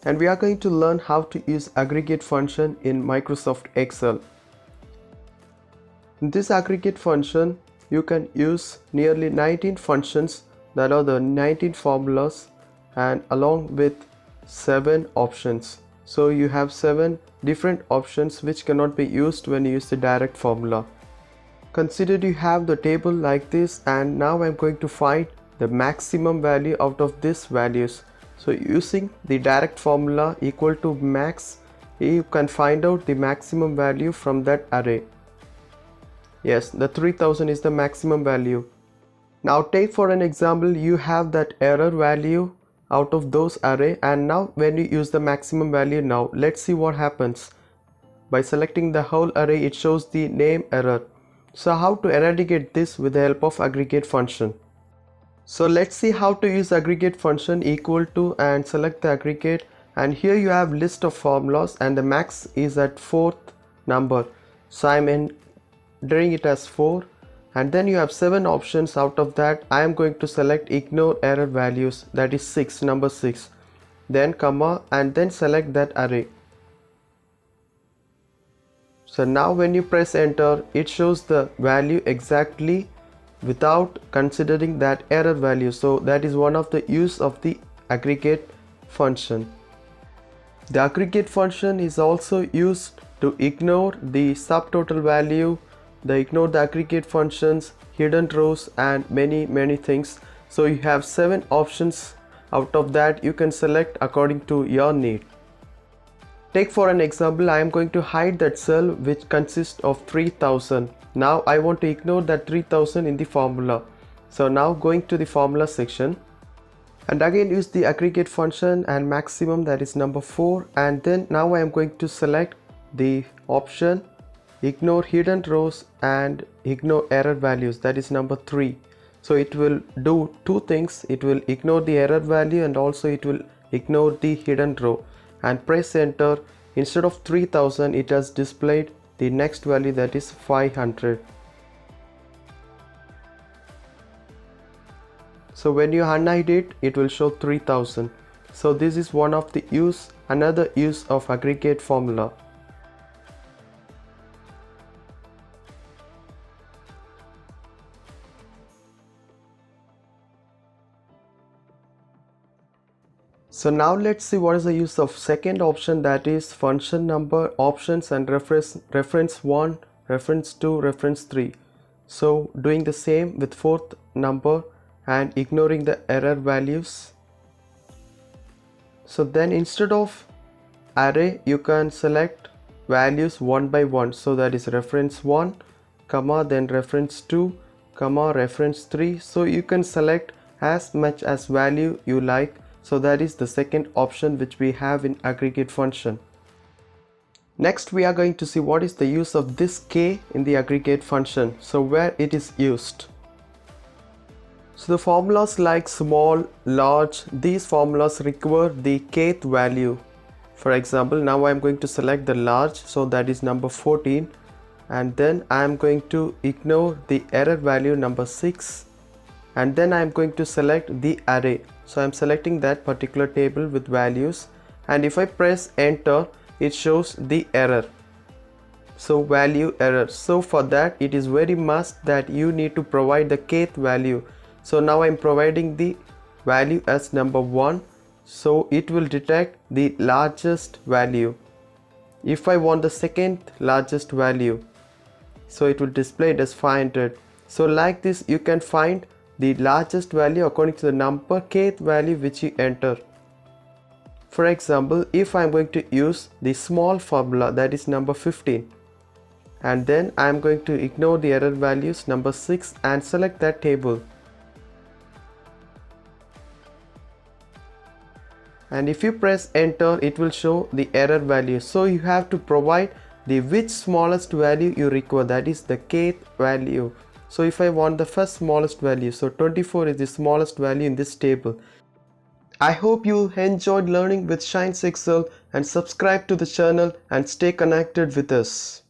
and we are going to learn how to use aggregate function in Microsoft Excel. In this aggregate function, you can use nearly 19 functions, that are the 19 formulas, and along with 7 options. So you have 7 different options which cannot be used when you use the direct formula. Consider you have the table like this, and now I'm going to find the maximum value out of these values. So using the direct formula equal to max, you can find out the maximum value from that array. Yes, the 3000 is the maximum value. Now take for an example, you have that error value out of those array, and now when you use the maximum value, now let's see what happens. By selecting the whole array, it shows the name error. So how to eradicate this with the help of aggregate function? So let's see how to use aggregate function equal to and select the aggregate, and here you have list of formulas and the max is at 4th number. So I'm entering it as 4, and then you have 7 options. Out of that I am going to select ignore error values, that is 6, number 6, then comma, and then select that array. So now when you press enter, it shows the value exactly without considering that error value. So that is one of the use of the aggregate function. The aggregate function is also used to ignore the subtotal value, ignore the aggregate functions, hidden rows, and many things. So you have 7 options. Out of that you can select according to your need. Take for an example, I am going to hide that cell which consists of 3000. Now I want to ignore that 3000 in the formula. So now going to the formula section, and again use the aggregate function and maximum, that is number 4, and then now I am going to select the option ignore hidden rows and ignore error values, that is number 3. So it will do 2 things, it will ignore the error value and also it will ignore the hidden row. And press enter, instead of 3000 it has displayed the next value, that is 500. So when you unhide it, it will show 3000. So this is one of the another use of aggregate formula. So now let's see what is the use of second option, that is function number, options, and reference 1, reference 2, reference 3. So doing the same with 4th number and ignoring the error values. So then instead of array you can select values one by one. So that is reference 1, comma, then reference 2, comma, reference 3. So you can select as much as value you like. So that is the second option which we have in aggregate function. Next we are going to see what is the use of this k in the aggregate function, so where it is used. So the formulas like small, large, these formulas require the kth value. For example, now I am going to select the large, so that is number 14, and then I am going to ignore the error value number 6, and then I am going to select the array. So I am selecting that particular table with values, and if I press enter, it shows the error. So value error. So for that it is very must that you need to provide the kth value. So now I am providing the value as number 1, so it will detect the largest value. If I want the second largest value, so it will display it as 500. So like this you can find the largest value according to the number kth value which you enter. For example, if I am going to use the small formula, that is number 15, and then I am going to ignore the error values number 6 and select that table. And if you press enter, it will show the error value. So you have to provide the which smallest value you require, that is the kth value. So if I want the first smallest value, so 24 is the smallest value in this table. I hope you enjoyed learning with Shines Excel, and subscribe to the channel and stay connected with us.